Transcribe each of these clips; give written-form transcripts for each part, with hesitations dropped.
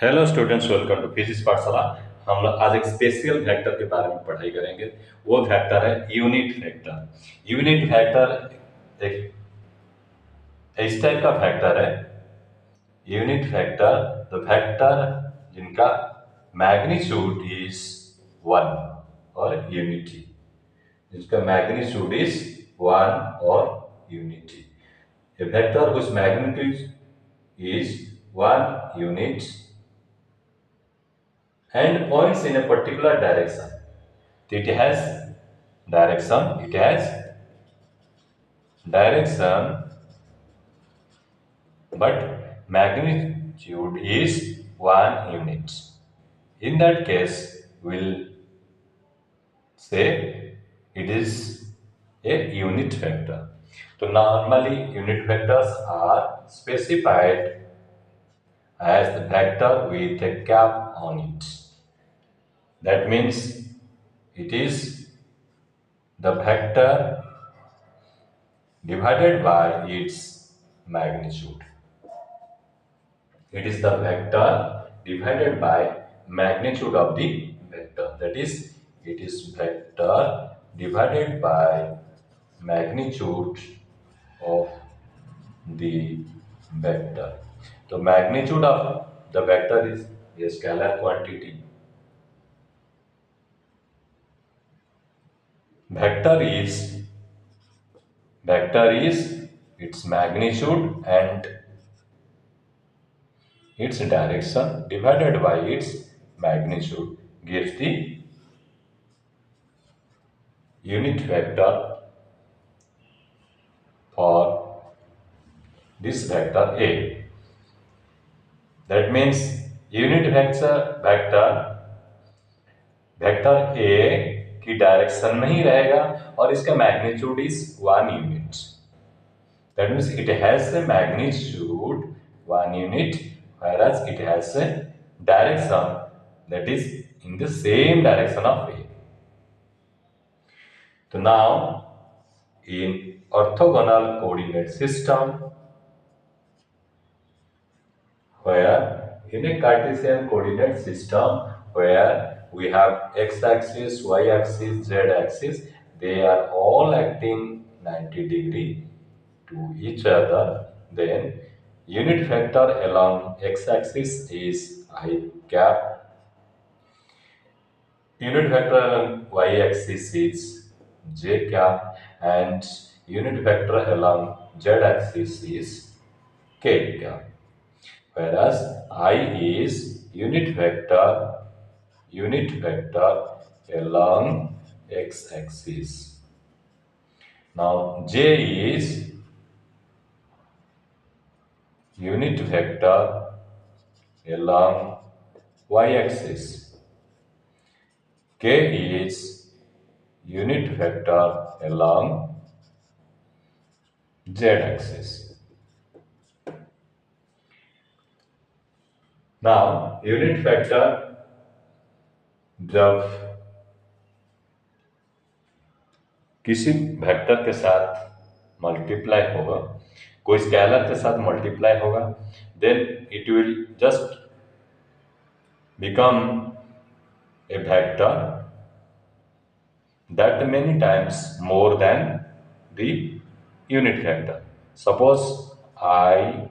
Hello students, welcome to physics Pathshala. हम लोग आज एक स्पेशल वेक्टर के बारे में पढ़ाई करेंगे। वो वेक्टर है यूनिट वेक्टर। यूनिट वेक्टर एक इस टाइप का वेक्टर है। यूनिट वेक्टर द वेक्टर जिनका मैग्नीट्यूड इज 1 और यूनिटी, जिसका मैग्नीट्यूड इज 1 और unity. A vector whose magnitude is 1 unit and points in a particular direction. It has direction, but magnitude is 1 unit. In that case, we'll say it is a unit vector. So normally unit vectors are specified as the vector with a cap on it. That means it is the vector divided by its magnitude. It is the vector divided by magnitude of the vector. That is, it is vector divided by magnitude of the vector. The magnitude of the vector is a scalar quantity. Vector is its magnitude and its direction divided by its magnitude gives the unit vector for this vector A. That means unit vector A की direction में ही रहेगा और इसका magnitude is 1 unit. That means it has a magnitude 1 unit, whereas it has a direction that is in the same direction of A. So now, in orthogonal coordinate system, where in a Cartesian coordinate system where we have x-axis, y-axis, z-axis, they are all acting 90 degree to each other, then unit vector along x-axis is I cap, unit vector along y-axis is j cap, and unit vector along z-axis is k cap. Whereas I is unit vector along x-axis. Now j is unit vector along y-axis. K is unit vector along z-axis. Now unit vector जब किसी vector के साथ multiply होगा, कोई scalar के साथ multiply होगा, then it will just become a vector that many times more than the unit vector. Suppose I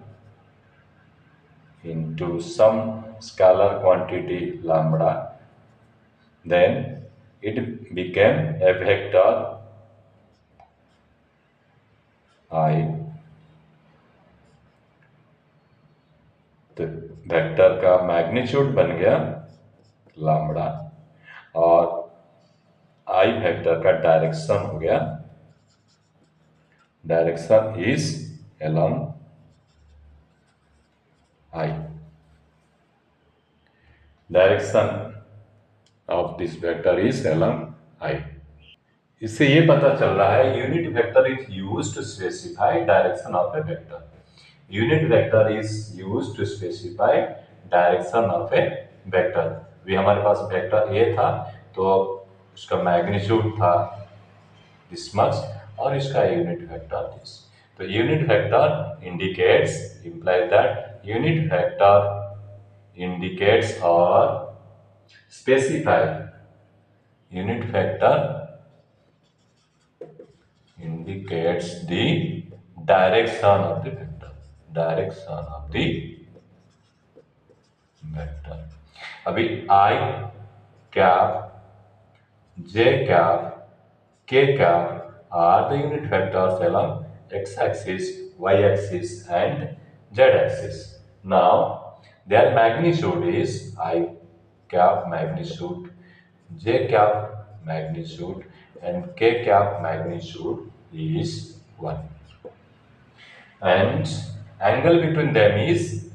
into some scalar quantity lambda, then it became a vector I. तो vector का magnitude बन गया lambda और आई vector का direction हो गया, direction is along i. Direction of this vector is along i. इससे ये पता चल रहा है unit vector is used to specify direction of a vector. Unit vector is used to specify direction of a vector. भी हमारे पास vector A था तो उसका मैग्नीट्यूड था this much और इसका यूनिट वेक्टर this. तो unit vector implies that unit vector indicates or specify. Unit vector indicates the direction of the vector. Direction of the vector. अभी I cap, J cap, K cap are the unit vectors along x-axis, y-axis, and z-axis. Now, their magnitude is I cap magnitude, J cap magnitude, and K cap magnitude is 1. And angle between them is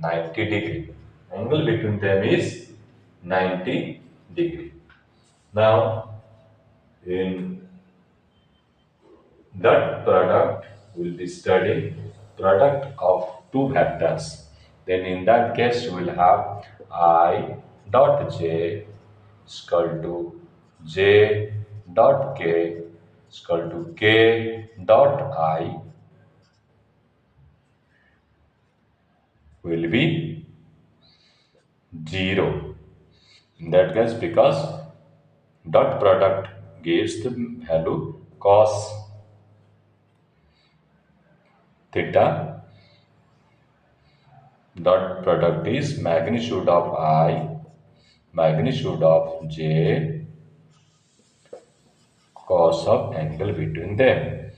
90 degree. Angle between them is 90 degree. Now, in that product will be studying product of two vectors. Then in that case we will have I dot j is equal to j dot k is equal to k dot I will be 0. In that case, because dot product gives the value cos theta, dot product is magnitude of I, magnitude of j, cos of angle between them.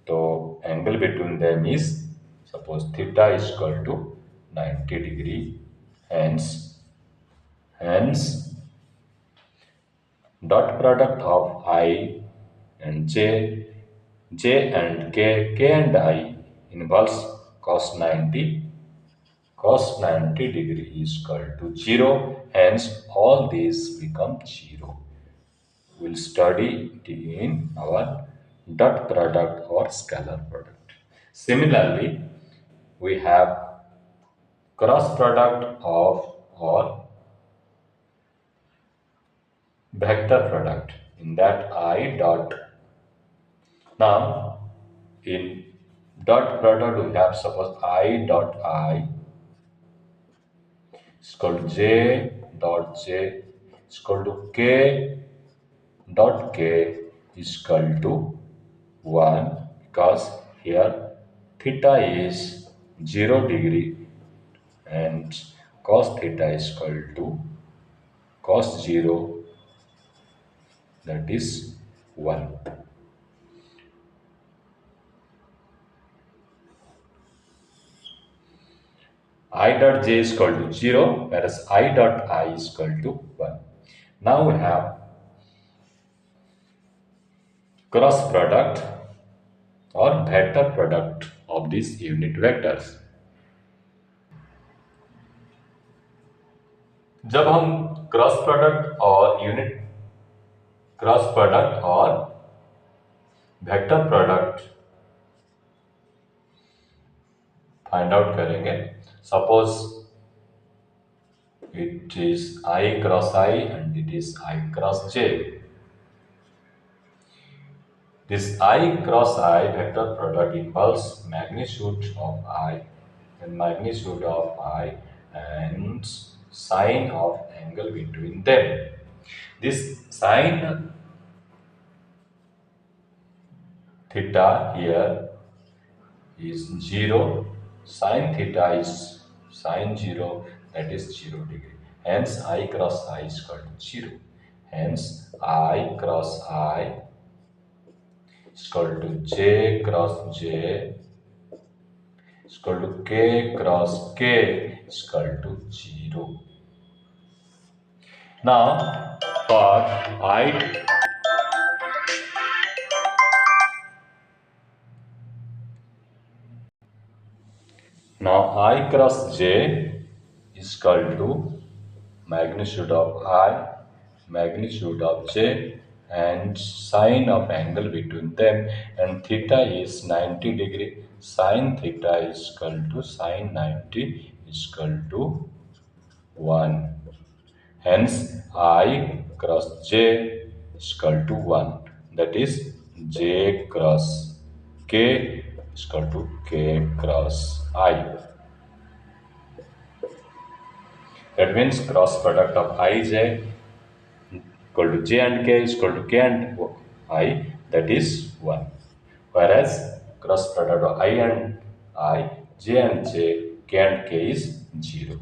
So angle between them is, suppose theta is equal to 90 degree. Hence dot product of I and j and k and I involves cos 90. Cos 90 degree is equal to 0. Hence all these become 0. We'll study it in our dot product or scalar product. Similarly, we have cross product of or vector product. In that I dot. Now, in dot product we have, suppose I dot I is equal to j dot j is equal to k dot k is equal to 1, because here theta is 0 degree and cos theta is equal to cos 0, that is 1. I dot j is equal to 0, whereas I dot I is equal to 1. Now we have cross product or vector product of these unit vectors. जब हम cross product और unit cross product और vector product find out करेंगे, suppose it is I cross I and it is I cross J. This I cross I vector product involves magnitude of I and magnitude of I and sine of angle between them. This sine theta here is 0, sine theta is sine 0, that is 0 degree. Hence I cross I is equal to 0. Hence I cross I is equal to j cross j is equal to k cross k is equal to 0. Now for I cross j is equal to magnitude of I, magnitude of j, and sine of angle between them, and theta is 90 degree. Sine theta is equal to sine 90 is equal to 1. Hence I cross j is equal to 1. That is j cross k is equal to k cross I. That means cross product of ij equal to j and k is equal to k and I, that is 1. Whereas cross product of I and I, j and j, k and k is 0.